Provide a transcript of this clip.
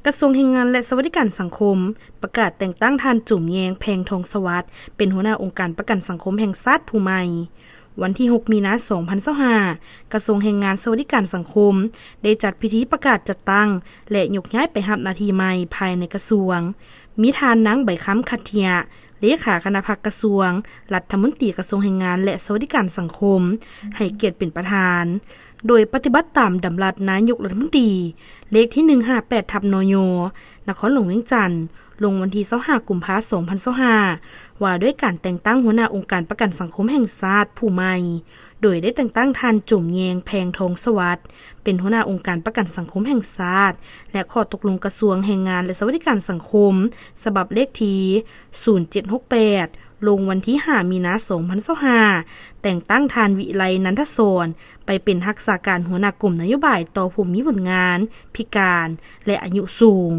กระทรวงแรงงานและสวัสดิการสังคมประกาศแต่งตั้งท่านจุ่มแยงแพงทองสวัสดิ์เป็นหัวหน้าองค์การประกันสังคมแห่งชาติผู้ใหม่วันที่6 มีนาคม 2025กระทรวงแรงงานสวัสดิการสังคมได้จัดพิธีประกาศจัดตั้งและยกย้ายไปรับหน้าที่ใหม่ภายในกระทรวงมีทานนางใบค้ำคัทเทียเลขาคณะพักกระทรวงรัฐมนตรีกระทรวงแรงงานและสวัสดิการสังคมให้เกียรติเป็นประธานโดยปฏิบัติตามดำรัสนายกรัฐมนตรีเลขที่158/นย.นครหลวงเวียงจันทน์ลงวันที่25 กุมภาพันธ์ 2025ว่าด้วยการแต่งตั้งหัวหน้าองค์การประกันสังคมแห่งชาติผู้ใหม่โดยได้แต่งตั้งท่านจุ่มแยงแพงทองสวัสดิ์เป็นหัวหน้าองค์การประกันสังคมแห่งชาติและข้อตกลงกระทรวงแรงงานและสวัสดิการสังคมฉบับเลขที่0768ลงวันที่5 มีนาคม 2025แต่งตั้งท่านวิไลนันทศรไปเป็นรักษาการหัวหน้ากลุ่มนโยบายต่อผู้มีผลงานพิการและอายุสูง